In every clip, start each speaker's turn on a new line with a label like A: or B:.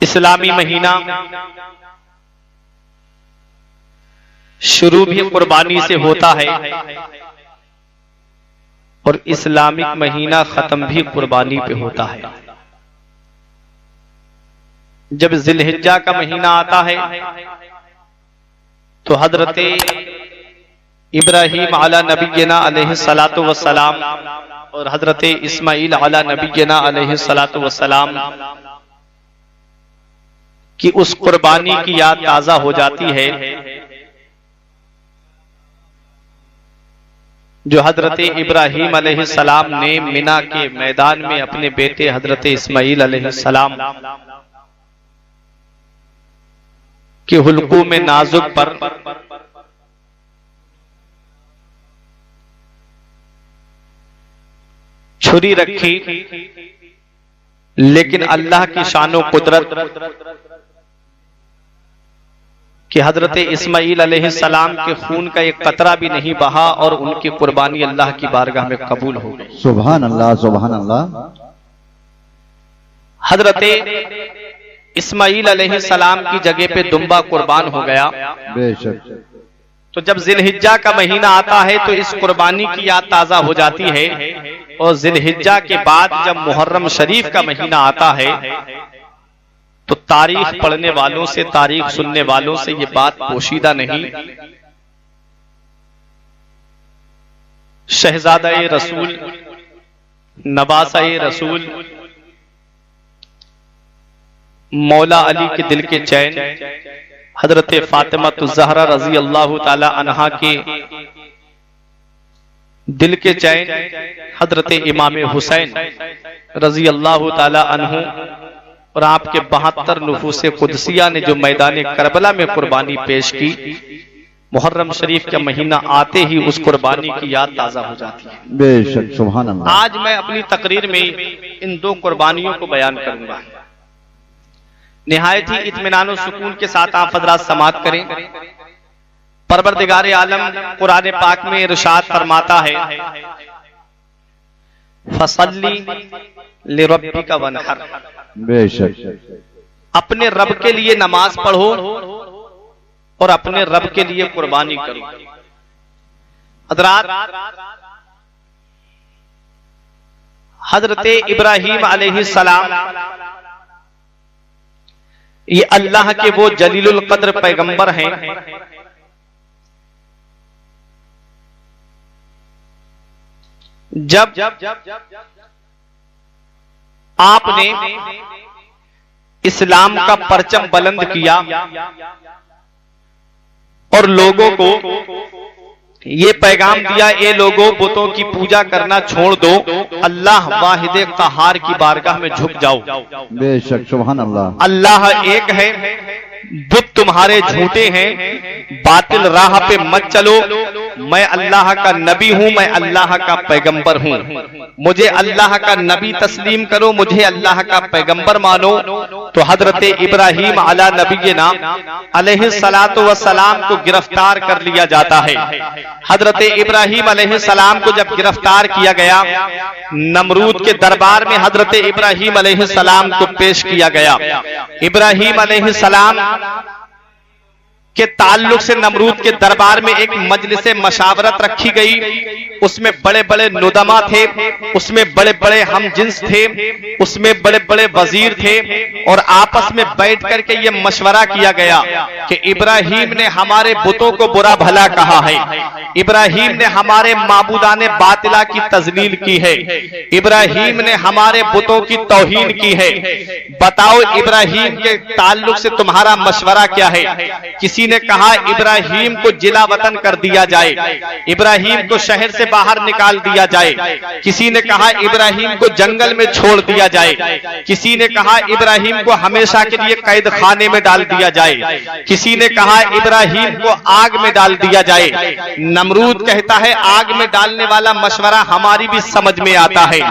A: اسلامی مہینہ شروع بھی قربانی سے ہوتا ہے اور اسلامک مہینہ ختم بھی قربانی پہ ہوتا ہے۔ جب ذی الحجہ کا مہینہ آتا ہے تو حضرت ابراہیم علی نبینا علیہ الصلوۃ والسلام اور حضرت اسماعیل علی نبینا علیہ الصلوۃ والسلام کی اس قربانی کی یاد تازہ ہو جاتی ہے جو حضرت ابراہیم علیہ السلام نے منا کے میدان میں اپنے بیٹے حضرت اسماعیل علیہ السلام کے حلقوم نازک پر چھری رکھی، لیکن اللہ کی شان و قدرت کہ حضرت اسماعیل علیہ السلام کے خون کا ایک قطرہ بھی نہیں بہا اور ان کی قربانی اللہ کی بارگاہ میں قبول ہو گئی۔
B: سبحان اللہ سبحان اللہ۔
A: حضرت اسماعیل علیہ السلام کی جگہ پہ دمبا قربان ہو گیا۔
B: بے شک۔
A: تو جب ذی الحجہ کا مہینہ آتا ہے تو اس قربانی کی یاد تازہ ہو جاتی ہے، اور ذی الحجہ کے بعد جب محرم شریف کا مہینہ آتا ہے تو تاریخ پڑھنے والوں سے، تاریخ سننے والوں سے یہ بات پوشیدہ نہیں، شہزادہ رسول، نواسہ رسول، مولا علی کے دل کے چین، حضرت فاطمہ الزہرا رضی اللہ تعالی عنہا کے دل کے چین، حضرت امام حسین رضی اللہ تعالی عنہ اور آپ کے 72 نفوس قدسیہ نے جو میدان کربلا میں قربانی پیش کی، محرم شریف کا مہینہ آتے ہی اس قربانی کی یاد تازہ ہو جاتی ہے۔
B: بے شک سبحان اللہ۔
A: آج میں اپنی تقریر میں ان دو قربانیوں کو بیان کروں گا۔ نہایت ہی اطمینان و سکون کے ساتھ آپ حضرات سماعت کریں۔ پروردگار عالم قرآن پاک میں ارشاد فرماتا ہے فَصَلِّ لِرَبِّكَ وَانْحَرْ،
B: بے شک۔
A: اپنے رب کے لیے نماز پڑھو اور اپنے رب کے لیے قربانی کرو۔ حضرات، حضرت ابراہیم علیہ السلام یہ اللہ کے وہ جلیل القدر پیغمبر ہیں جب آپ نے اسلام کا پرچم بلند کیا اور لوگوں کو یہ پیغام دیا، اے لوگوں بتوں کی پوجا کرنا چھوڑ دو، اللہ واحد قہار کی بارگاہ میں جھک جاؤ۔
B: بے شک سبحان اللہ۔
A: اللہ ایک ہے، بت تمہارے جھوٹے ہیں، باطل راہ پہ مت چلو، میں اللہ کا نبی ہوں، میں اللہ کا پیغمبر ہوں، مجھے اللہ کا نبی تسلیم کرو، مجھے اللہ کا پیغمبر مانو۔ تو حضرت ابراہیم علی نبینا علیہ الصلوۃ والسلام کو گرفتار کر لیا جاتا ہے۔ حضرت ابراہیم علیہ السلام کو جب گرفتار کیا گیا، نمرود کے دربار میں حضرت ابراہیم علیہ السلام کو پیش کیا گیا۔ ابراہیم علیہ السلام کے تعلق سے نمرود کے دربار میں ایک مجلس مشاورت رکھی گئی، اس میں بڑے بڑے ندما تھے، اس میں بڑے بڑے ہم جنس تھے، اس میں بڑے بڑے وزیر تھے، اور آپس میں بیٹھ کر کے یہ مشورہ کیا گیا کہ ابراہیم نے ہمارے بتوں کو برا بھلا کہا ہے، ابراہیم نے ہمارے معبودان باطلہ کی تذلیل کی ہے، ابراہیم نے ہمارے بتوں کی توہین کی ہے، بتاؤ ابراہیم کے تعلق سے تمہارا مشورہ کیا ہے؟ کسی نے کہا ابراہیم کو جلا وطن کر دیا جائے، ابراہیم کو شہر سے باہر نکال دیا جائے، کسی نے کہا ابراہیم کو جنگل میں چھوڑ دیا جائے، کسی نے کہا ابراہیم کو ہمیشہ کے لیے قید خانے میں ڈال دیا جائے، کسی نے کہا ابراہیم کو آگ میں ڈال دیا جائے۔ نمرود کہتا ہے آگ میں ڈالنے والا مشورہ ہماری بھی سمجھ میں آتا ہے۔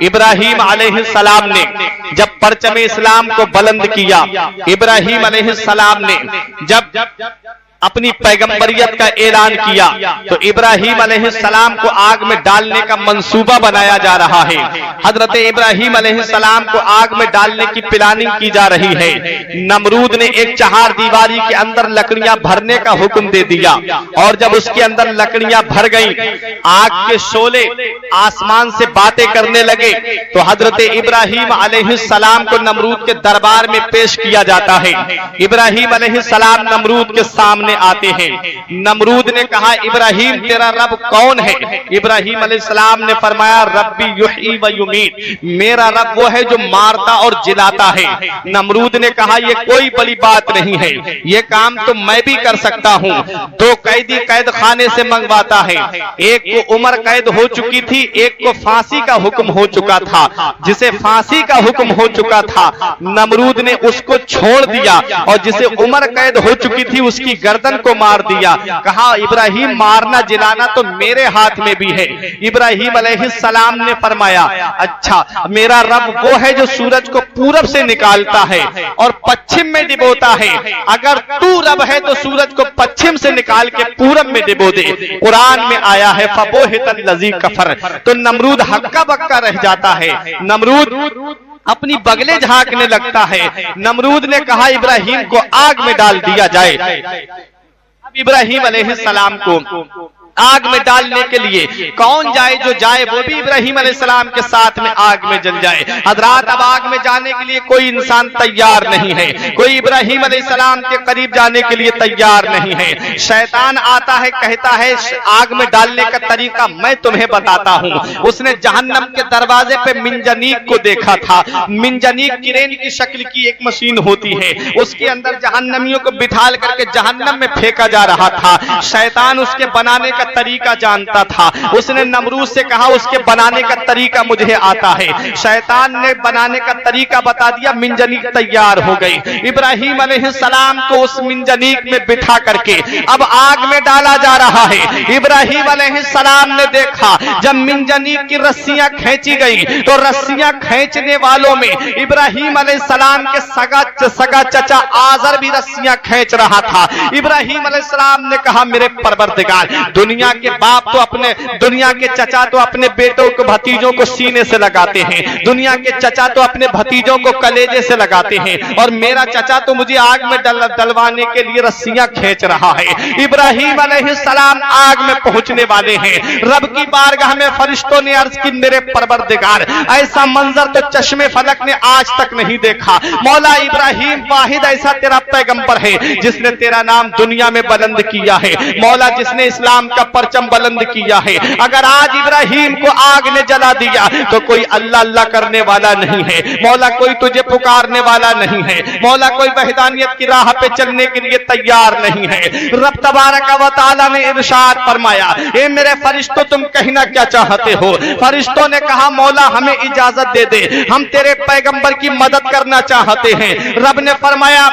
A: ابراہیم علیہ السلام نے جب پرچم اسلام کو بلند کیا، ابراہیم علیہ السلام نے جب अपनी पैगंबरियत का ऐलान किया तो इब्राहिम अलैहिस्सलाम को आग में डालने का मंसूबा बनाया जा रहा है। हजरत इब्राहिम अलैहिस्सलाम को आग में डालने की प्लानिंग की जा रही है। नमरूद ने एक चहार दीवारी के अंदर लकड़ियां भरने का हुक्म दे दिया और जब उसके अंदर लकड़ियां भर गईं, आग के शोले आसमान से बातें करने लगे तो हजरत इब्राहिम अलैहिस्सलाम को नमरूद के दरबार में पेश किया जाता है। इब्राहिम अलैहिस्सलाम नमरूद के सामने आते हैं। नमरूद ने कहा, इब्राहिम तेरा रब कौन है? इब्राहिम अलैहिस्सलाम ने फरमाया, रब्बी युही व युमीत, मेरा रब वो है जो मारता और जिलाता है। नमरूद ने कहा, ये कोई बड़ी बात नहीं है, ये काम तो मैं भी कर सकता हूँ। 2 कैदी कैद खाने से मंगवाता है, एक को उम्र कैद हो चुकी थी, एक को फांसी का हुक्म हो चुका था। जिसे फांसी का हुक्म हो चुका था नमरूद ने उसको छोड़ दिया और जिसे उम्र कैद हो चुकी थी उसकी गर्दन को मार दिया। कहा, इब्राहिम मारना जिलाना तो मेरे हाथ में भी है। इब्राहिम अलैहिस्सलाम ने फरमाया, अच्छा मेरा रब वो है जो सूरज को पूरब से निकालता है और पश्चिम में डिबोता है। अगर तू रब है तो सूरज को पश्चिम से निकाल के पूरब में डिबो दे। कुरान में आया है, फबोहितल लज़ी कफर। तो नमरूद हक्का बक्का रह जाता है। नमरूद अपनी बगले झांकने लगता है। नमरूद ने कहा, इब्राहिम को आग में डाल दिया जाए। अब इब्राहिम अलैहिस्सलाम को आग में डालने के लिए कौन जाए? जो जाए वो भी इब्राहिम अलैहिस्सलाम के साथ में आग में जल जाए। हजरात, अब आग में जाने के लिए कोई इंसान तैयार नहीं है, कोई इब्राहिम अलैहिस्सलाम के करीब जाने के लिए तैयार नहीं है। शैतान आता है, कहता है आग में डालने का तरीका मैं तुम्हें बताता हूँ। उसने जहन्नम के दरवाजे पे मिंजनीक को देखा था। मिंजनीक किरेन की शक्ल की एक मशीन होती है, उसके अंदर जहन्नमियों को बिठाल करके जहन्नम में फेंका जा रहा था। शैतान उसके बनाने का तरीका जानता था। उसने नमरूद से कहा, उसके बनाने का तरीका मुझे आता है। शैतान ने बनाने का तरीका बता दिया, मिंजनीक तैयार हो गई। इब्राहिम अलैहिस्सलाम को उस मिंजनीक में बिठा करके अब आग में डाला जा रहा है। इब्राहिम अलैहिस्सलाम ने देखा जब मिंजनीक की रस्सियां खींची गई तो रस्सियां खींचने वालों में इब्राहिम अलैहिस्सलाम के सगा चचा आजर भी रस्सियां खींच रहा था। इब्राहिम अलैहिस्सलाम ने कहा, मेरे परवरदिगार, दुनिया के बाप तो अपने, दुनिया के चचा तो अपने बेटों को भतीजों को सीने से लगाते हैं, दुनिया के चचा तो अपने भतीजों को कलेजे से लगाते हैं, और मेरा चचा तो मुझे आग में डलवाने के लिए रस्सियां खींच रहा है। इब्राहिम अलैहिस्सलाम आग में पहुंचने वाले हैं। रब की बारगाह में फरिश्तों ने अर्ज की, मेरे परवरदिगार, ऐसा मंजर तो चश्मे फलक ने आज तक नहीं देखा। मौला इब्राहिम वाहिद ऐसा तेरा पैगंबर है जिसने तेरा नाम दुनिया में बुलंद किया है। मौला जिसने इस्लाम का परचम बुलंद किया है। अगर आज इब्राहिम को आग ने जला दिया तो कोई अल्लाह अल्लाह करने वाला नहीं है। मौला कोई तुझे पुकारने वाला नहीं है। मौला कोई वहदानियत की राह पे चलने के लिए तैयार नहीं है। रब तबारक व तआला ने इरशाद फरमाया, ए मेरे फरिश्तों, तुम कहना क्या चाहते हो? फरिश्तों ने कहा, मौला हमें इजाजत दे दे, हम तेरे पैगंबर की मदद करना चाहते हैं। रब ने फरमाया,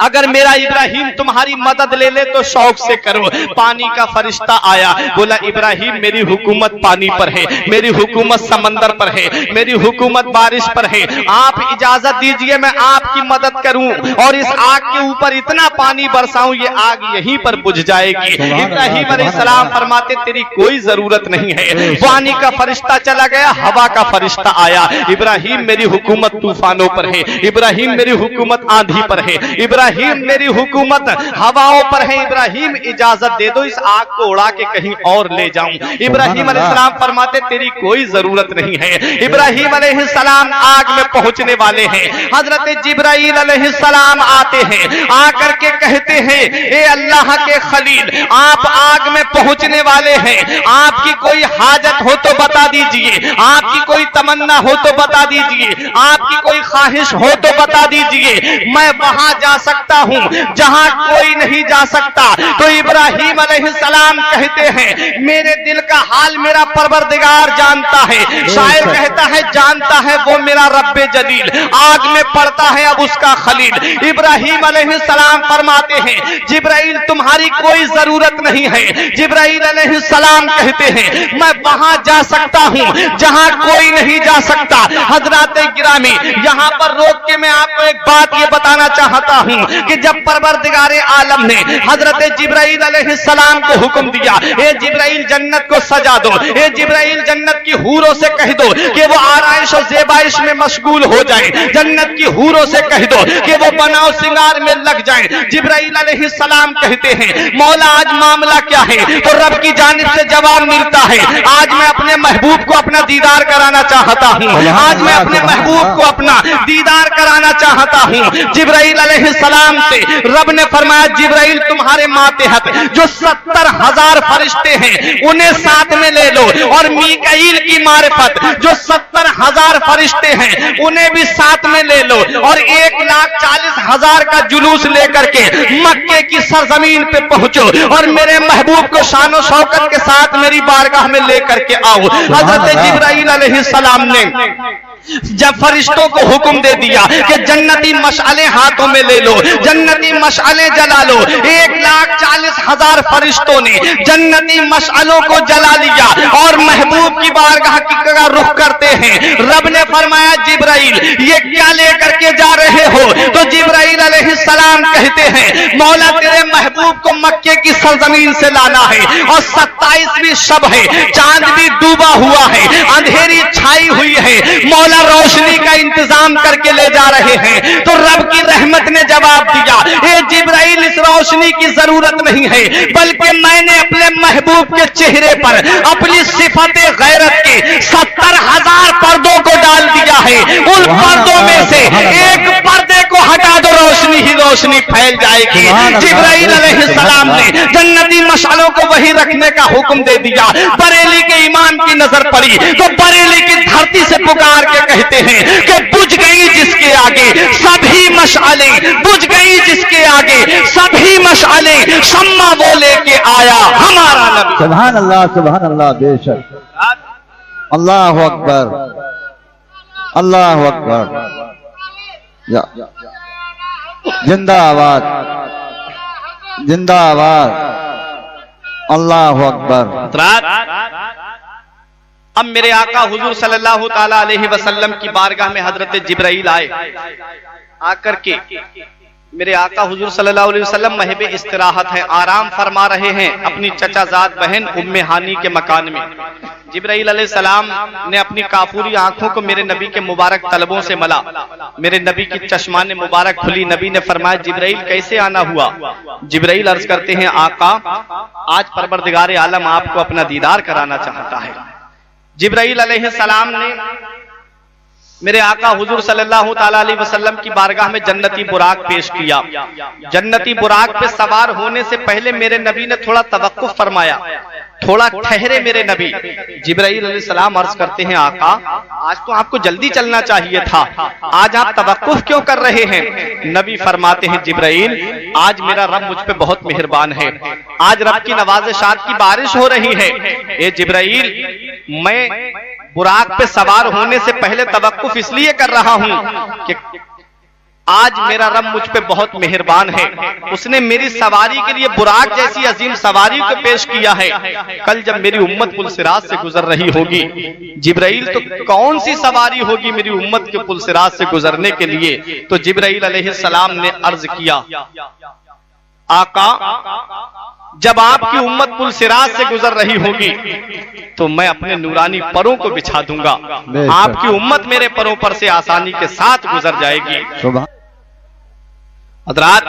A: अगर मेरा इब्राहिम तुम्हारी मदद ले ले तो शौक से करो। पानी का फरिश्ता आया, बोला, इब्राहिम मेरी हुकूमत पानी पर है, मेरी हुकूमत समंदर पर है, मेरी हुकूमत बारिश पर है। आप इजाजत दीजिए मैं आपकी मदद करूं और इस आग के ऊपर इतना पानी बरसाऊं ये आग यहीं पर बुझ जाएगी। इब्राहिम अलैहिस्सलाम फरमाते, तेरी कोई जरूरत नहीं है। पानी का फरिश्ता चला गया, हवा का फरिश्ता आया। इब्राहिम मेरी हुकूमत तूफानों पर है, इब्राहिम मेरी हुकूमत आंधी पर है, इब्राहिम मेरी हुकूमत हवाओं पर है। इब्राहिम इजाजत दे दो इस आग को उड़ा के कहीं और ले जाऊं। इब्राहिम अलैहिस्सलाम फरमाते, तेरी कोई जरूरत नहीं है। इब्राहिम अलैहिस्सलाम आग में पहुंचने वाले हैं। हजरत जिब्राइल अलैहिस्सलाम आते हैं, आकर के कहते हैं, ए अल्लाह के खलील, आप आग में पहुंचने वाले हैं, आपकी कोई हाजत हो तो बता दीजिए, आपकी कोई तमन्ना हो तो बता दीजिए, आपकी कोई ख्वाहिश हो तो बता दीजिए, मैं वहां जा सकता हूं जहां कोई नहीं जा सकता। तो इब्राहिम अलैहिस्सलाम कहते हैं, मेरे दिल का हाल मेरा परवरदिगार जानता है। शायर कहता है, जानता है वो मेरा रब्बे जलील, आग में पड़ता है अब उसका खलील। इब्राहिम अलैहिस्सलाम फरमाते हैं, जिब्राइल तुम्हारी कोई जरूरत नहीं है। जिब्राइल अलैहिस्सलाम कहते हैं, मैं वहां जा सकता हूं जहां कोई नहीं जा सकता। हजरात गिरामी, यहां पर रोक के मैं आपको एक बात ये बताना चाहता हूं, हूँ कि जब परवरदिगार आलम ने हजरत जिब्राइल अलैहिस्सलाम को हुक्म दिया, ए जिब्राइल जन्नत को सजा दो, ए जिब्राइल जन्नत की हूरों से कह दो कि वो आराइश और ज़ेबाइश में मशगूल हो जाए, जन्नत की हूरों से कह दो कि वो बनाओ सिंगार में लग जाए। जिब्राइल अलैहिस्सलाम कहते हैं, मौला आज मामला क्या है? तो रब की जानिब से जवाब मिलता है, आज मैं अपने महबूब को अपना दीदार कराना चाहता हूँ, आज मैं अपने महबूब को अपना दीदार कराना चाहता हूँ। जिब्राइल अलैहिस्सलाम से रब ने फरमाया, जिब्राइल तुम्हारे मातहत जो 70,000 फरिश्ते हैं उन्हें साथ में ले लो, और मीकाईल की मारिफत जो 70,000 फरिश्ते हैं उन्हें भी साथ में ले लो, और 1,40,000 का जुलूस लेकर के मक्के की सरजमीन पे पहुंचो और मेरे महबूब को शान और शौकत के साथ मेरी बारगाह में लेकर के आओ। हजरत जिब्राइल अलैहिस्सलाम ने जब फरिश्तों को हुक्म दे दिया कि जन्नती मशअले हाथों में ले लो, जन्नती मशअले जला लो, 1,40,000 फरिश्तों ने जन्नती मशअलों को जला लिया और महबूब की बारगाह का रुख करते हैं। रब ने फरमाया, जिब्राइल ये क्या लेकर के जा रहे हो? तो जिब्राइल अलैहिस्सलाम कहते हैं, मौला तेरे महबूब को मक्के की सरजमीन से लाना है और 27वीं शब है, चांद भी डूबा हुआ है, अंधेरी छाई हुई है, मौला रोशनी का इंतजाम करके ले जा रहे हैं। तो रब की रहमत ने जवाब दिया, ए जिब्राइल इस रोशनी की जरूरत नहीं है, बल्कि मैंने अपने महबूब के चेहरे पर अपनी सिफत गैरत के 70,000 पर्दों को डाल दिया है। उन पर्दों में से एक पर्दे को हटा दो, रोशनी ही रोशनी फैल जाएगी। जिब्राइल अलैहिस्सलाम ने जन्नती मशालों को वही रखने का हुक्म दे दिया। बरेली के इमाम की नजर पड़ी तो बरेली की धरती से पुकार के कहते हैं कि बुझ गई जिसके आगे सभी मशाले, बुझ गई जिसके आगे सभी मशाले, शम्मा वो लेके आया हमारा नबी।
B: सुभान अल्लाह बेशक। अल्लाह अकबर, अल्लाह अकबर। जिंदाबाद, जिंदाबाद, अल्लाह अकबर।
A: अब मेरे आका हुजूर सल्लल्लाहु ताला अलैहि वसल्लम की बारगाह में हजरत जिब्राइल आए। आकर के मेरे आका हुजूर सल्लल्लाहु अलैहि वसल्लम महबे इस्तिराहत है, आराम फरमा रहे हैं अपनी चचाजाद बहन उम्मे हानी के मकान में। जिब्राइल अलैहिस्सलाम ने अपनी काफूरी आंखों को मेरे नबी के मुबारक तलबों से मला। मेरे नबी की चश्माने मुबारक खुली। नबी ने फरमाया, जिब्राइल कैसे आना हुआ? जिब्राइल अर्ज करते हैं, आका आज परवरदिगार आलम आपको अपना दीदार कराना चाहता है। जिब्राइल अलैहिस्सलाम ने मेरे आका हुजूर सल्लल्लाहु ताला अलैहि वसल्लम की बारगाह में जन्नती बुराक पेश किया। जन्नती बुराक पे सवार होने से पहले मेरे नबी ने थोड़ा तवक्कुफ फरमाया, थोड़ा ठहरे मेरे नबी। जिब्राइल अलैहिस्सलाम अर्ज करते हैं, आका आज तो आपको जल्दी चलना चाहिए था, आज आप तवक्कुफ क्यों कर रहे हैं? नबी फरमाते हैं, जिब्राइल आज मेरा रब मुझ पे बहुत मेहरबान है, आज रब की नवाज़िशात की बारिश हो रही है। ए जिब्राइल मैं बुराक पे सवार होने से पहले तवक्कुफ इसलिए कर रहा हूं कि आज मेरा रब मुझ पे बहुत मेहरबान है, उसने मेरी सवारी के लिए बुराक जैसी अजीम सवारी को पेश किया है। कल जब मेरी उम्मत पुलसिरात से गुजर रही होगी, जिब्राइल तो कौन सी सवारी होगी मेरी उम्मत के पुलसिरात से गुजरने के लिए? तो जिब्राइल अलैहिस्सलाम ने अर्ज किया, आका जब आपकी उम्मत पुलसिरात से गुजर रही होगी तो मैं अपने नूरानी परों को बिछा दूंगा, आपकी उम्मत मेरे परों पर से आसानी के साथ गुजर जाएगी। हज़रात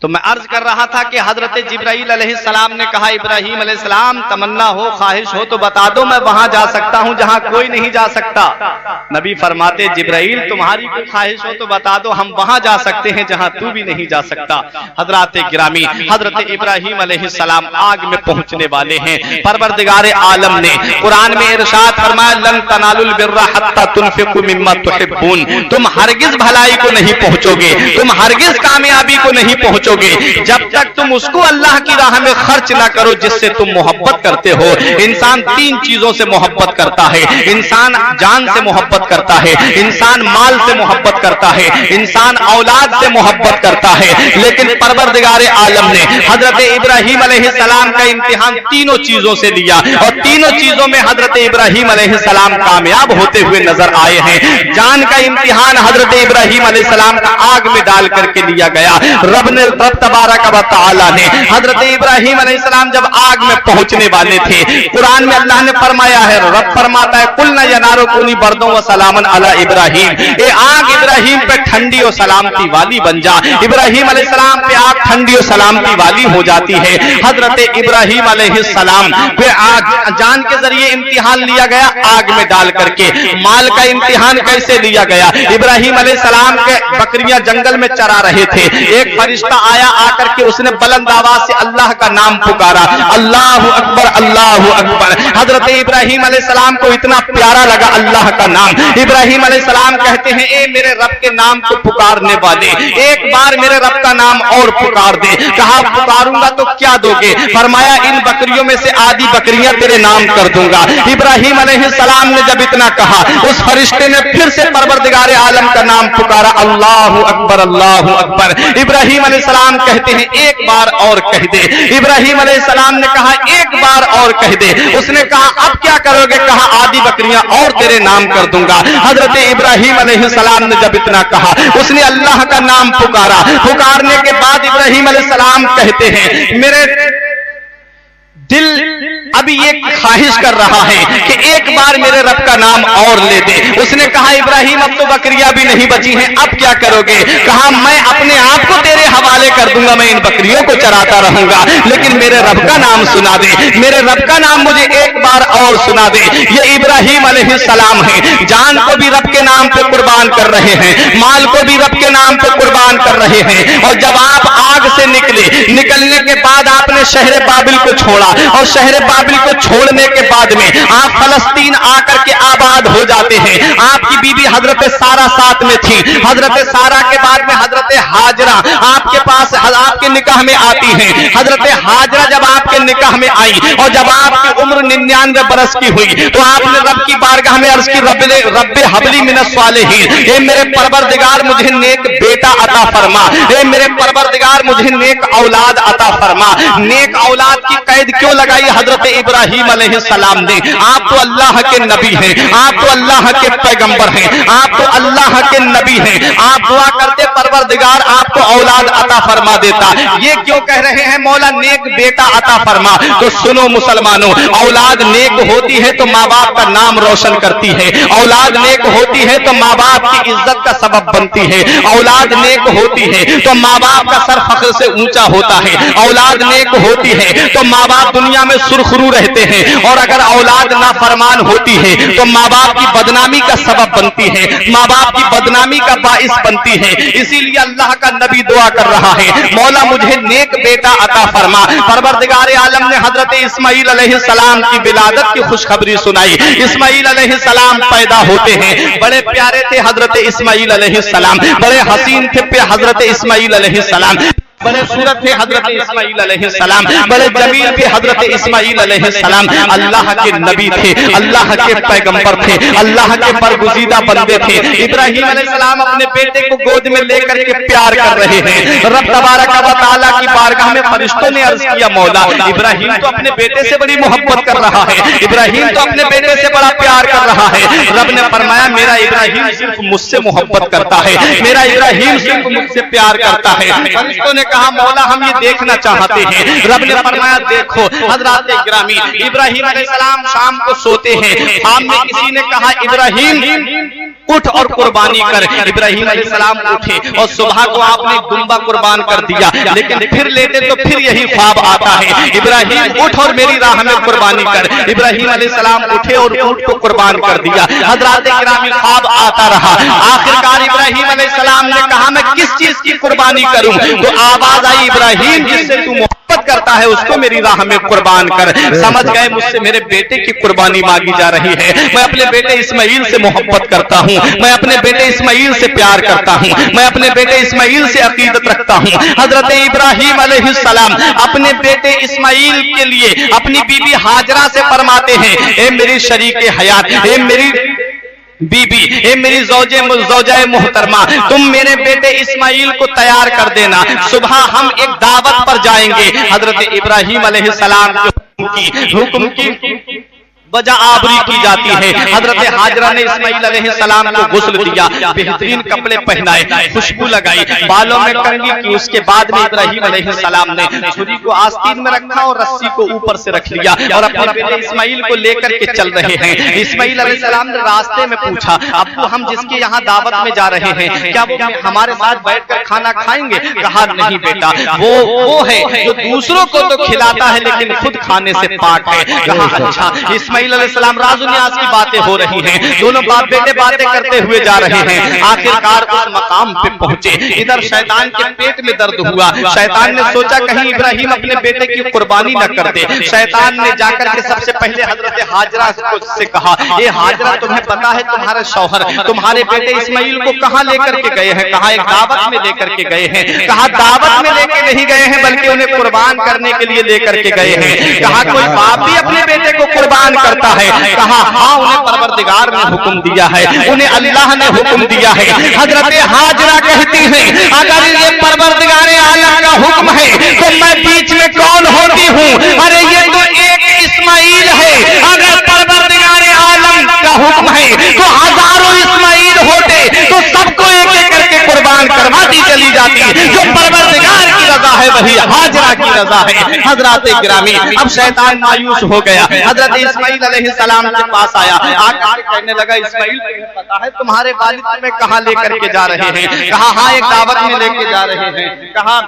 A: तो मैं अर्ज कर रहा था कि हजरत जिब्राइल अलैहिस्सलाम ने कहा, इब्राहीम अलैहिस्सलाम तमन्ना हो, ख्वाहिश हो तो बता दो, मैं वहां जा सकता हूं जहां कोई नहीं जा सकता। नबी फरमाते, जिब्राइल तुम्हारी कोई ख्वाहिश हो तो बता दो, हम वहां जा सकते हैं जहां तू भी नहीं जा सकता। हजरत गिरामी, हजरत इब्राहीम अलैहिस्सलाम आग में पहुंचने वाले हैं। परवरदिगार आलम ने कुरान में इरशाद फरमाया, लन तनालुल बिर्रा हत्ता तुनफिकु मिम्मा तुहिब्बून, तुम हरगिज भलाई को नहीं पहुंचोगे, तुम हरगिज कामयाबी को नहीं पहुंचोगे पहुंचोगे जब तक तुम उसको अल्लाह की राह में खर्च ना करो जिससे तुम मोहब्बत करते हो। इंसान तीन चीजों से मोहब्बत करता है, इंसान जान से मोहब्बत करता है, इंसान माल से मोहब्बत करता है, इंसान औलाद से मोहब्बत करता है। लेकिन परवरदिगार आलम ने हजरत इब्राहिम अलैहिस्सलाम का इम्तिहान तीनों चीजों से लिया और तीनों चीजों में हजरत इब्राहिम अलैहिस्सलाम कामयाब होते हुए नजर आए हैं। जान का इम्तिहान हजरत इब्राहिम अलैहिस्सलाम का आग में डाल करके लिया गया। रब तबारक व तआला ने हजरत इब्राहिम अलैहिस्सलाम जब आग में पहुंचने वाले थे, कुरान में अल्लाह ने फरमाया है, रब फरमाता है कुल्ना यनारो कुनी बर्दों व सलामन अला इब्राहिम, ये आग इब्राहिम पे ठंडी और सलामती वाली बन जा। इब्राहिम अलैहिस्सलाम पे आग ठंडी और सलामती वाली हो जाती है। हजरत इब्राहिम अलैहिस्सलाम पे आग जान के जरिए इम्तिहान लिया गया आग में डाल करके। माल का इम्तिहान कैसे लिया गया? इब्राहिम अलैहिस्सलाम के बकरियां जंगल में चरा रहे थे, एक फरिश्ता आया, आकर के उसने बुलंद आवाज से अल्लाह का नाम पुकारा, अल्लाहु अकबर अल्लाहु अकबर। हजरत इब्राहिम अलैहिस्सलाम को इतना प्यारा लगा अल्लाह का नाम। इब्राहिम अलैहिस्सलाम कहते हैं, ए मेरे रब के नाम को पुकारने वाले, एक बार मेरे रब का नाम और पुकार दे। कहा पुकारूंगा तो क्या दोगे? फरमाया इन बकरियों में से आधी बकरियां तेरे नाम कर दूंगा। इब्राहिम अलैहिस्सलाम ने जब इतना कहा, उस फरिश्ते ने फिर से परवरदिगार आलम का नाम पुकारा, अल्लाहु अकबर अल्लाहु अकबर। इब्राहिम अलैहिस्सलाम कहते हैं एक बार और कह दे। इब्राहिम अलैहिस्सलाम ने कहा एक बार और कह दे। उसने कहा अब क्या करोगे? कहा आधी बकरियां और तेरे नाम कर दूंगा। हजरत इब्राहिम अलैहिस्सलाम ने जब इतना कहा, उसने अल्लाह का नाम पुकारा। पुकारने के बाद इब्राहिम अलैहिस्सलाम कहते हैं मेरे दिल अभी ये ख्वाहिश कर रहा है कि एक बार मेरे रब का नाम और ले दे। उसने कहा इब्राहिम अब तो बकरियां भी नहीं बची हैं, अब क्या करोगे? कहा मैं अपने आप को तेरे हवाले कर दूंगा, मैं इन बकरियों को चराता रहूंगा, लेकिन मेरे रब का नाम सुना दे, मेरे रब का नाम मुझे एक बार और सुना दे। ये इब्राहिम अलैहिस्सलाम है, जान को भी रब के नाम पे कुर्बान कर रहे हैं, माल को भी रब के नाम पे कुर्बान कर रहे हैं। और जब आप आग से निकलने के बाद आपने शहर बाबिल को छोड़ा और शहर बाबिल को छोड़ने के बाद में आप फलस्तीन आकर के आबाद हो जाते हैं। आपकी बीबी हजरत सारा साथ में थी। हजरत सारा के बाद में हजरत हाजरा आपके पास आपके निकाह में आती हैं। हजरत हाजरा जब आपके निकाह में आई और जब आपकी उम्र 99 बरस की हुई तो आपने रब की बारगाह में अर्ज की, रब्बे हबली मिनस सालिहीन, ए मेरे परवरदिगार मुझे नेक बेटा अता फरमा, ए मेरे परवरदिगार मुझे नेक औलाद अता फरमा। नेक औलाद की कैद क्यों लगाई हजरत इब्राहिम अलैहिस्सलाम ने? आप तो अल्लाह के नबी हैं, आप तो अल्लाह के पैगंबर हैं, आप तो अल्लाह के नबी हैं। आप दुआ करते परवरदिगार आपको औलाद अता फरमा देता। ये क्यों कह रहे हैं मौला नेक बेटा अता फरमा? तो सुनो मुसलमानों, औलाद नेक होती है तो माँ बाप का नाम रोशन करती है, औलाद नेक होती है तो माँ बाप की इज्जत का सबब बनती है, औलाद नेक होती है तो माँ बाप का सर फख्र से ऊंचा होता है, औलाद नेक होती है तो माँ बाप दुनिया में सुरखरू रहते हैं। और अगर औलाद नाफरमान होती है तो माँ बाप की बदनामी का सबब बनती है, माँ बाप की बदनामी का बाइस बनती है। इसीलिए अल्लाह का नबी दुआ कर रहा है, मौला मुझे नेक बेटा अता फरमा। परवरदिगार आलम ने हजरत इस्माइल अलैहिस्सलाम की विलादत की खुशखबरी सुनाई। इस्माइल अलैहिस्सलाम पैदा होते हैं, बड़े प्यारे थे हजरत इस्माइल अलैहिस्सलाम, बड़े हसीन थे हजरत इस्माइल अलैहिस्सलाम, बड़े सूरत थे हजरत इस्माइल अलैहिस्सलाम, बड़े जमील थे हजरत इस्माइल अलैहिस्सलाम। अल्लाह के नबी थे, अल्लाह के पैगंबर थे, अल्लाह के बरगुज़ीदा बंदे थे। इब्राहिम अलैहिस्सलाम अपने बेटे को गोद में लेकर के प्यार कर रहे हैं। रब तबारक व तआला की बारगाह में फरिश्तों ने अर्ज किया, मौला इब्राहिम तो अपने बेटे से बड़ी मोहब्बत कर रहा है, इब्राहिम तो अपने बेटे से बड़ा प्यार कर रहा है। रब ने फरमाया मेरा इब्राहिम सिर्फ मुझसे मोहब्बत करता है, मेरा इब्राहिम सिर्फ मुझसे प्यार करता है। फरिश्तों ने कहा मौला हम ये देखना चाहते हैं। रब ने फरमाया देखो हजरात गिरामी, इब्राहिम अलैहिस्सलाम शाम को सोते हैं, शाम में किसी ने कहा इब्राहिम उठ और कुर्बानी कर। इब्राहिम अलैहिस्सलाम उठे और सुबह को आपने दुम्बा कुर्बान कर दिया, लेकिन फिर लेटे तो फिर यही ख्वाब आता है, इब्राहिम उठ और मेरी राह में कुर्बानी कर। इब्राहिम अलैहिस्सलाम उठे और ऊंट को कुर्बान कर दिया। हजरात गिरामी ख्वाब आता रहा। आखिरकार इब्राहिम अलैहिस्सलाम ने कहा मैं किस चीज की कुर्बानी करूं? तो आवाज आई इब्राहिम जिससे तू मोहब्बत करता है उसको मेरी राह में कुर्बान कर। समझ गए, मुझसे मेरे बेटे की कुर्बानी मांगी जा रही है। मैं अपने बेटे इस्माइल से मोहब्बत करता हूँ, मैं अपने बेटे इस्माइल से प्यार करता हूँ, मैं अपने बेटे इस्माइल से अकीदत रखता हूँ। हजरत इब्राहिम अलैहिस्सलाम अपने बेटे इस्माइल के लिए अपनी बीबी हाजरा से फरमाते हैं, ए मेरी शरीके हयात, ए मेरी बीबी, ए मेरी ज़ौजाए मोहतरमा, तुम मेरे बेटे इस्माइल को तैयार कर देना, सुबह हम एक दावत पर जाएंगे। हजरत इब्राहिम अलैहिस्सलाम की हुक्म की वजह आबरी की जाती है। हजरत हाजरा ने इस्माइल अलैहिस्सलाम को गुस्ल दिया, बेहतरीन कपड़े पहनाए, खुशबू लगाई, बालों में कंघी की। उसके बाद में इब्राहिम अलैहिस्सलाम ने छुरी को आस्तीन में रखा और रस्सी को ऊपर से रख लिया और अपने बेटे इस्माइल को लेकर के चल रहे हैं। इस्माइल अलैहिस्सलाम ने रास्ते में पूछा, अब्बू हम जिसके यहाँ दावत में जा रहे हैं क्या वो हमारे साथ बैठकर खाना खाएंगे? कहा नहीं बेटा, वो है जो दूसरों को तो खिलाता है लेकिन खुद खाने से पाक है। कहा अच्छा। इस्माइल अलैहिस्सलाम राज़ो नियाज़ की बातें हो रही हैं, दोनों बाप बेटे बातें करते हुए जा रहे हैं। आखिरकार उस मकाम पे पहुंचे। इधर शैतान के पेट में दर्द हुआ। शैतान ने सोचा कहीं इब्राहिम अपने बेटे की कुर्बानी न कर दे। शैतान ने जाकर के सबसे पहले हजरत हाजरा से कहा, ये हाजरा तुम्हें पता है तुम्हारे शौहर तुम्हारे बेटे इस्माइल को कहाँ लेकर के गए हैं? कहा एक दावत में लेकर के गए हैं। कहा दावत में लेके नहीं गए हैं बल्कि उन्हें कुर्बान करने के लिए लेकर के गए हैं। कहा कोई बाप भी अपने बेटे को कुर्बान करता है? कहा हाँ, उन्हें परवरदिगार ने हुक्म दिया है, उन्हें अल्लाह ने हुक्म दिया है। हजरत हाजरा कहती हैं, अगर ये परवरदिगार आलम का हुक्म है तो मैं बीच में कौन होती हूँ? अरे ये तो एक इस्माइल है। अगर परवरदिगार आलम का हुक्म है तो हजारों इस्माइल होते तो सबको एक एक करके कुर्बान करवाती चली जाती। जो परवरदिगार की रजा है वही हाजरा की रजा है। हजरत गिरामी, अब शैतान मायूस हो गया। हजरत इस्माइल अलैहिस्सलाम के पास आया, आकर कहने लगा इस्माइल तुम्हें पता है तुम्हारे वालिद तुम्हें कहाँ लेकर के जा रहे हैं? कहा हाँ, एक दावत में लेके जा रहे हैं। कहा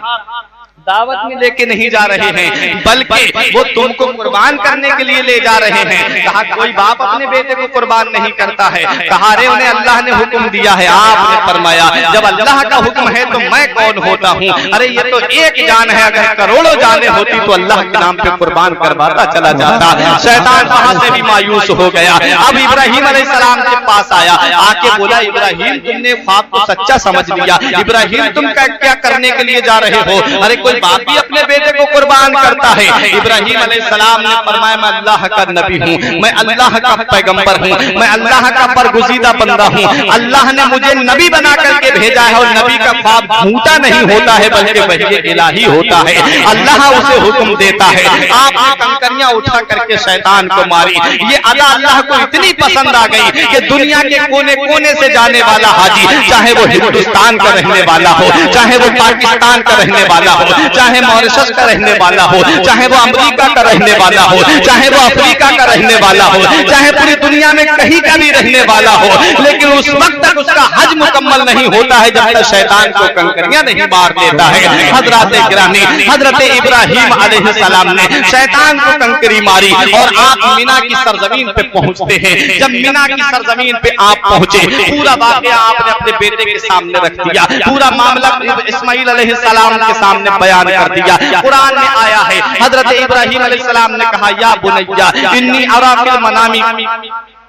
A: दावत में लेके नहीं जा रहे हैं बल्कि वो तुमको कुर्बान करने के लिए ले जा रहे हैं। कहा कोई बाप अपने बेटे को कुर्बान नहीं करता है। कहा रे उन्हें अल्लाह ने हुक्म दिया है। आपने फरमाया जब अल्लाह का हुक्म है तो मैं कौन होता हूँ? अरे ये तो एक जान है, अगर करोड़ों जाने होती तो अल्लाह के नाम पे कुर्बान करवाता चला जाता। शैतान वहां से भी मायूस हो गया। अब इब्राहिम अलैहिस्सलाम के पास आया, आके बोला इब्राहिम तुमने ख्वाब को सच्चा समझ लिया। इब्राहिम तुम क्या करने के लिए जा रहे हो? अरे कोई बाप भी अपने बेटे को कुर्बान करता है। इब्राहिम अलैहिस्सलाम ने फरमाया मैं अल्लाह का नबी हूँ, मैं अल्लाह का पैगंबर हूँ, मैं अल्लाह का बरगुज़ीदा बंदा हूँ। अल्लाह ने मुझे नबी बना करके भेजा है और नबी का ख्वाब झूठा नहीं होता है बल्कि वही इलाही होता है। अल्लाह उसे हुक्म देता है। आपने कंकरियां उठा करके शैतान को मारी। ये अदा अल्लाह को इतनी पसंद आ गई कि दुनिया के कोने कोने से जाने वाला हाजी, चाहे वो हिंदुस्तान का रहने वाला हो, चाहे वो पाकिस्तान का रहने वाला हो, चाहे मॉरिशस का रहने वाला हो, चाहे वो अमेरिका का रहने वाला हो, चाहे वो अफ्रीका का रहने वाला हो, चाहे पूरी दुनिया में कहीं का भी रहने वाला हो, लेकिन उस वक्त तक उसका हज मुकम्मल नहीं होता है जब तक शैतान को कंकरियां नहीं मार देता है। हजरत गिरामी, हजरत इब्राहिम अलैहिस्सलाम ने शैतान को कंकरी मारी और आप मीना की सरजमीन पे पहुंचते हैं। जब मीना की सरजमीन पे आप पहुंचे, पूरा वाकया आपने अपने बेटे के सामने रख दिया, पूरा मामला इस्माइल अलैहिस्सलाम के सामने बयान कर दिया। कुरान में आया है हजरत इब्राहिम अलैहिस्सलाम ने कहा या बुनैया इन्नी अरा फिल मनामी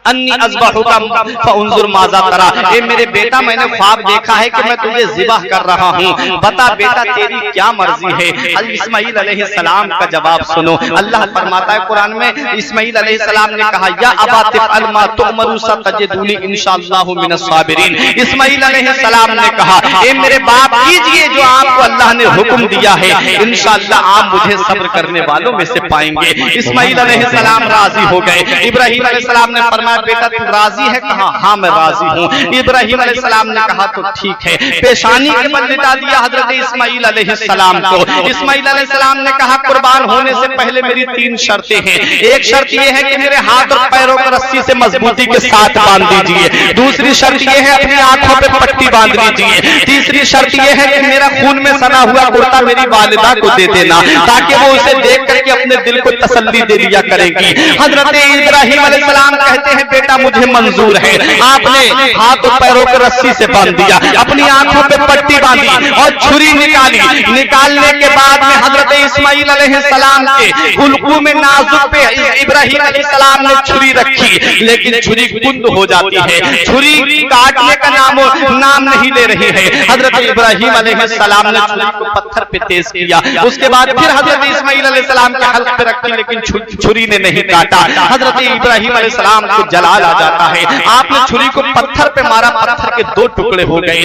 A: अन्नी अज़बहुका फउंजुर माज़ा तरा। ए मेरे बेटा मैंने ख्वाब देखा है कि मैं तुझे ज़िबह कर रहा हूँ, बता बेटा तेरी क्या मर्जी है? इस्माइल अलैहिस्सलाम का जवाब सुनो। अल्लाह फरमाता है कुरान में, इस्माइल अलैहिस्सलाम ने कहा या अबा तिफ़अल मा तुअमरु सतजिदुनी इंशाअल्लाहु मिनस साबिरीन। इस्माइल अलैहिस्सलाम ने कहा ए मेरे बाप कीजिए जो आपको अल्लाह ने हुक्म दिया है, इंशाअल्लाह आप मुझे सब्र करने वालों में से पाएंगे। इस्माइल अलैहिस्सलाम राजी हो गए। इब्राहिम अलैहिस्सलाम ने फरमाया बेटा तू राजी है? कहा हाँ मैं राजी हूँ। इब्राहिम अलैहिस्सलाम ने कहा तो ठीक है। पेशानी के बल लिटा दिया हजरत इस्माइल अलैहिस्सलाम को। इस्माइल अलैहिस्सलाम ने कहा कुर्बान होने से पहले मेरी तीन शर्तें हैं। एक शर्त यह है कि मेरे हाथ और पैरों को रस्सी से मजबूती के साथ बांध दीजिए। दूसरी शर्त यह है अपनी आंखों पे पट्टी बांध लीजिए। तीसरी शर्त यह है कि मेरा खून में सना हुआ कुर्ता मेरी वालिदा को दे देना ताकि वो उसे देख करके अपने दिल को तसल्ली दे दिया करेगी। हजरत इब्राहिम अलैहिस्सलाम कहते हैं बेटा मुझे मंजूर है। आपने हाथ और पैरों को रस्सी से बांध दिया, अपनी आंखों पे पट्टी बांधी और छुरी निकाली। निकालने के बाद में हजरत इस्माइल अलैहिस्सलाम के उल्कू में नाजुक पे इब्राहिम अलैहिस्सलाम ने छुरी रखी, लेकिन छुरी कुंद हो जाती है, छुरी काटने का नाम नहीं ले रही है। हजरत इब्राहिम अलैहिस्सलाम ने छुरी को पत्थर पे तेज किया, उसके बाद फिर हजरत इस्माइल अलैहिस्सलाम के हल्क पे रखी, लेकिन छुरी ने नहीं काटा। हजरत इब्राहिम अलैहिस्सलाम को जलाल आ जाता है, आपने छुरी को पत्थर पे मारा, पत्थर के दो टुकड़े हो गए।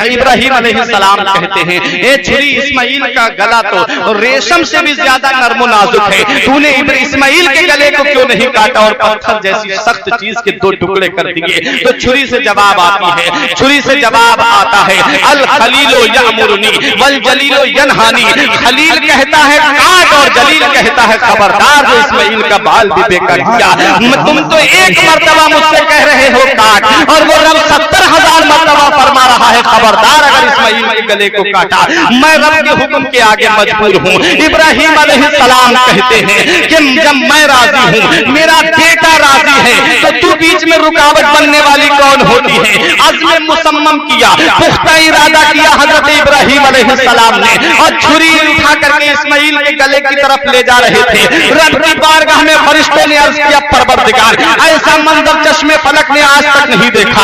A: इब्राहिम अलैहिस्सलाम कहते हैं ये छुरी इस्माइल का गला तो रेशम से भी ज्यादा नर्म नाजुक है, तूने इस्माइल के गले को क्यों नहीं काटा और पत्थर जैसी सख्त चीज के दो टुकड़े कर दिए। तो छुरी से जवाब आती है, छुरी से जवाब आता है अल खलीलो यअमुरुनी वल जलीलो यनहानी। खलील कहता है काट और जलील कहता है खबरदार, जो इस्माइल का बाल भी बेकार किया। तुम तो एक मर्तबा मुझसे कह रहे हो काट, और वो रब 70,000 मर्तबा फरमा रहा है खबरदार अगर इस्माइल के गले को काटा। मैं रब के हुक्म के आगे मजबूर हूँ। इब्राहिम अलैहिस्सलाम कहते हैं कि जब मैं राजी हूँ, मेरा बेटा राजी है, तो तू बीच में रुकावट बनने वाली कौन होती है। अज़्म मुसम्मम किया, पुख्ता इरादा किया हजरत इब्राहिम अलैहिस्सलाम ने, और छुरी उठा करके इस्माइल के गले की तरफ ले जा रहे थे। रब की बारगाह में फरिश्तों ने अर्ज किया परवरदिगार ऐसा मंजर चश्मे फलक ने आज तक नहीं देखा,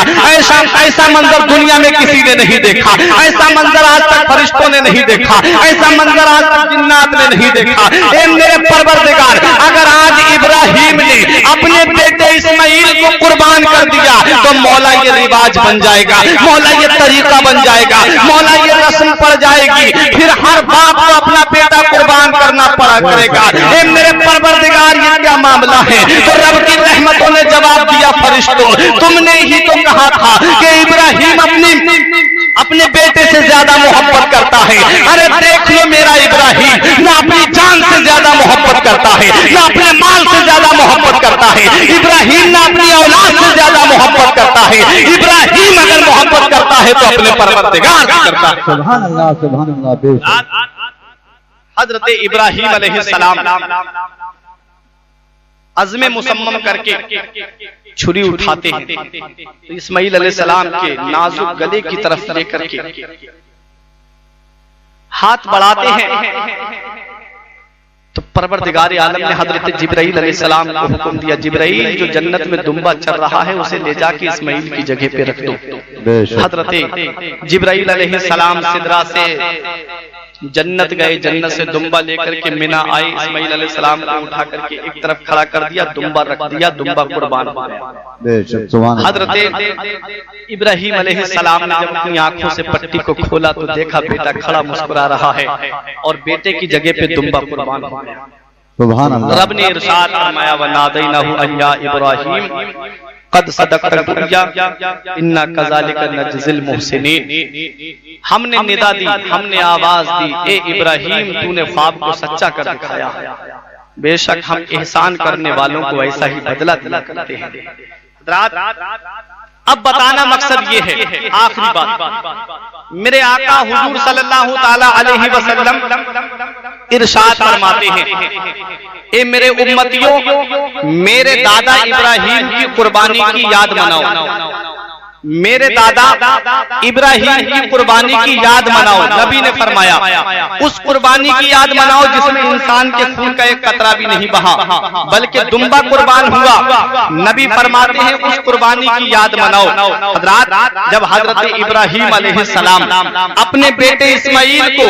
A: ऐसा मंजर दुनिया में किसी ने नहीं देखा, ऐसा मंजर आज तक फरिश्तों ने नहीं देखा, ऐसा मंजर आज तक जिन्नात ने नहीं देखा। ए मेरे परवरदिगार, अगर आज इब्राहिम ने अपने बेटे इस्माइल को कुर्बान कर दिया तो मौला ये रिवाज बन जाएगा, मौला ये तरीका बन जाएगा, मौला ये रस्म पड़ जाएगी, फिर हर बाप को अपना बेटा कुर्बान करना पड़ा करेगा। ए मेरे परवरदिगार ये क्या मामला है। तो रब की रहमतों ने जवाब दिया फरिश्तों तुमने ही तो कहा था कि इब्राहिम अपने बेटे से ज्यादा मोहब्बत करता है। अरे देख लो मेरा इब्राहिम ना अपनी जान से ज्यादा मोहब्बत करता है, ना अपने माल से ज्यादा मोहब्बत करता है। इब्राहिम ना अपनी औलाद से ज्यादा मोहब्बत करता है। इब्राहिम अगर मोहब्बत करता है तो अपने परवरदिगार से करता है।
B: सुभान अल्लाह, सुभान अल्लाह, बेशक।
A: हजरत इब्राहिम अलैहिस्सलाम अज़्म मुसम्मम करके छुरी उठाते हैं, तो इस्माइल अलैहिस्सलाम के नाजुक गले की तरफ लेकर के हाथ बढ़ाते हैं, तो परवरदिगार आलम ने हजरत जिब्राइल अलैहिस्सलाम को हुक्म दिया जिब्राइल जो जन्नत में दुम्बा चल रहा है उसे ले जाके इस्माइल की जगह पे रख दो। हजरत जिब्राइल अलैहिस्सलाम सिदरा से जन्नत गए, जन्नत से दुम्बा लेकर के मिना आए, इस्माइल अलैहिस्सलाम को उठा करके एक तरफ खड़ा कर दिया, दुम्बा रख दिया, दुम्बा कुर्बान हो गया। हजरत इब्राहिम अलैहिस्सलाम ने जब अपनी आंखों से पट्टी को खोला तो देखा बेटा खड़ा मुस्कुरा रहा है और बेटे की जगह पे दुम्बा कुर्बान हो गया।
B: सुभान अल्लाह।
A: रब ने इरशाद फरमाया वनादैनाहु अय्या इब्राहिम कद सदक़त रुया इन्ना कज़ालिका नजज़िल मुहसिनीन। हमने निदा दी, हमने आवाज दी, ए इब्राहिम तूने ख्वाब को सच्चा कर दिखाया, बेशक हम एहसान करने वालों को ऐसा ही बदला दिया करते हैं। अब बताना मकसद ये है, आखिरी बात, मेरे आका हुजूर सल्लल्लाहु ताला अलैहि वसल्लम इरशाद फरमाते हैं ए मेरे उम्मतियों मेरे दादा इब्राहिम की कुर्बानी की याद मनाओ, मेरे दादा इब्राहिम की कुर्बानी की याद मनाओ। नबी ने फरमाया उस कुर्बानी की याद मनाओ जिसमें इंसान के खून का एक कतरा भी नहीं बहा बल्कि दुम्बा कुर्बान हुआ। नबी फरमाते हैं उस कुर्बानी की याद मनाओ। हजरात जब हजरत इब्राहिम अलैहिस्सलाम अपने बेटे इस्माइल को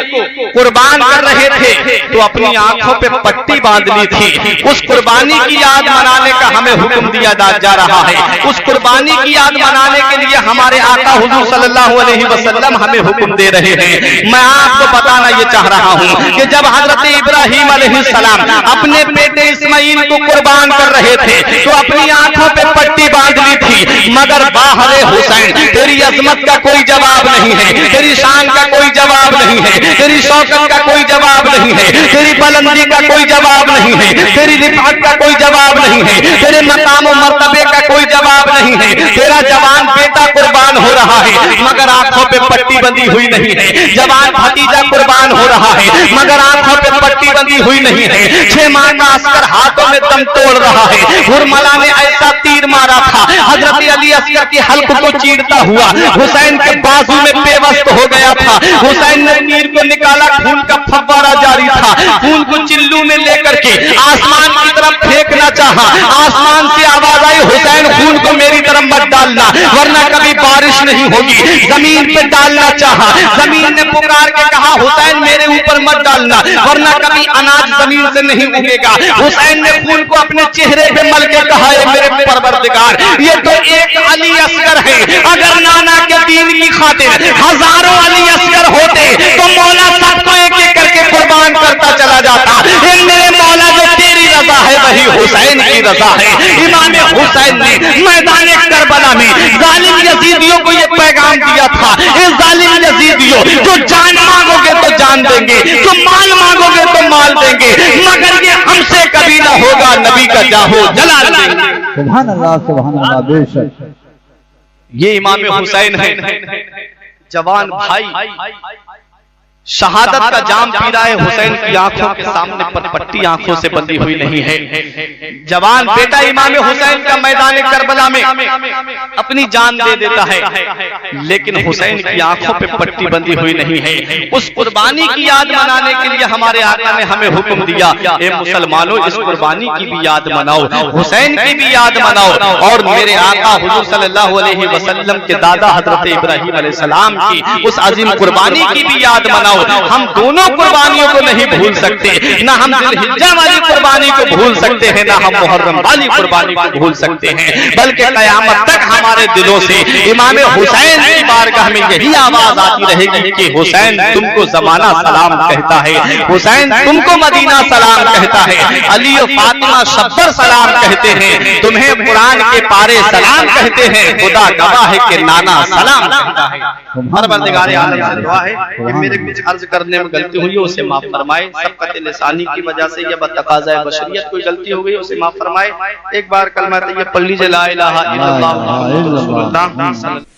A: कुर्बान कर रहे थे तो अपनी आंखों पे पट्टी बांध ली थी। उस कुर्बानी की याद मनाने का हमें हुक्म दिया जा रहा है। उस कुर्बानी की याद मनाने के लिए हमारे आका हुजूर सल्लल्लाहु अलैहि वसल्लम हमें हुक्म दे रहे हैं। मैं आपको बताना ये चाह रहा हूँ कि जब हजरत इब्राहिम अलैहिस्सलाम अपने बेटे इस्माइल को कुर्बान कर रहे थे तो अपनी आंखों पे पट्टी बांध ली थी, मगर बाहरे हुसैन तेरी अजमत का कोई जवाब نہیں ہے, تیری شان کا کوئی جواب نہیں ہے, تیری شوکت کا کوئی جواب نہیں ہے, تیری بلندی کا کوئی جواب نہیں ہے, تیری رفعت کا کوئی جواب نہیں ہے, تیرے مقام و مرتبے کا کوئی جواب نہیں ہے. تیرا جوان بیٹا قربان ہو رہا ہے مگر آنکھوں پہ پٹی بندی ہوئی نہیں ہے, جوان بھتیجا قربان ہو رہا ہے مگر آنکھوں پہ پٹی بندی ہوئی نہیں ہے, 6 ماہ کا عسکر ہاتھوں میں دم توڑ رہا ہے, ہرملا نے ایسا تیر مارا تھا حضرت علی عسکر کی حلق کو چیرتا ہوا حسین کے بازو میں پیوست ہو گیا تھا. حسین نے تیر کو نکالا, خون کا فوارہ جاری تھا, خون کو چلو میں لے کر کے آسمان کی طرف پھینکنا چاہا. آسمان سے آواز آئی, حسین خون کو میری طرف مت ڈالنا ورنہ کبھی بارش نہیں ہوگی. زمین پہ ڈالنا چاہا, زمین نے پکار کے کہا حسین میرے اوپر مت ڈالنا ورنہ کبھی اناج زمین سے نہیں اگے گا. حسین نے خون کو اپنے چہرے پہ مل کے کہا اے میرے پروردگار یہ تو ایک علی عسکر ہے, اگر نانا کے دین کی خاطر ہزاروں علی عسکر ہوتے تو مولا سب کو ایک ایک کر کے قربان کرتا چلا جاتا. اے میرے مولا جو تیری رضا ہے وہی حسین کی رضا ہے. امام حسین نے میدان کربلا میں ظالم یزیدیوں کو یہ پیغام دیا تھا, اے ظالم یزیدیوں جو جان مانگو گے تو جان دیں گے, جو مال مانگو گے تو مال دیں گے, مگر یہ ہم سے کبھی نہ ہوگا نبی کا جاہو جلال دیں گے.
B: سبحان اللہ بے شک.
A: یہ امام حسین ہے, جوان بھائی شہادت کا جام پی رہا ہے. حسین کی آنکھوں کے سامنے پٹی آنکھوں سے بندی ہوئی نہیں ہے. جوان بیٹا امام حسین کا میدان کربلا میں اپنی جان دے دیتا ہے لیکن حسین کی آنکھوں پہ پٹی بندی ہوئی نہیں ہے. اس قربانی کی یاد منانے کے لیے ہمارے آقا نے ہمیں حکم دیا, اے مسلمانوں اس قربانی کی بھی یاد مناؤ, حسین کی بھی یاد مناؤ, اور میرے آقا حضور صلی اللہ علیہ وسلم کے دادا حضرت ابراہیم علیہ السلام کی اس عظیم قربانی کی بھی یاد مناؤ. ہم دونوں قربانیوں کو نہیں بھول سکتے, نہ ہم ذوالحجہ والی قربانی کو بھول سکتے ہیں, نہ ہم محرم والی قربانی کو بھول سکتے ہیں, بلکہ قیامت تک ہمارے دلوں سے امام حسین کی بارگاہ میں یہی آواز آتی رہے گی کہ حسین تم کو زمانہ سلام کہتا ہے, حسین تم کو مدینہ سلام کہتا ہے, علی و فاطمہ شبر سلام کہتے ہیں, تمہیں قرآن کے پارے سلام کہتے ہیں, خدا گواہ ہے کہ نانا سلام کہتا ہے. پروردگار عالم سے دعا ہے کہ میرے کچھ عرض کرنے میں غلطی ہوئی اسے معاف فرمائے, سبقت لسانی کی وجہ سے یا بتقاضۂ بشریت کوئی غلطی ہو گئی اسے معاف فرمائے. ایک بار کلمہ طیب پڑھ لیجیے, لا الہ الا اللہ محمد رسول اللہ.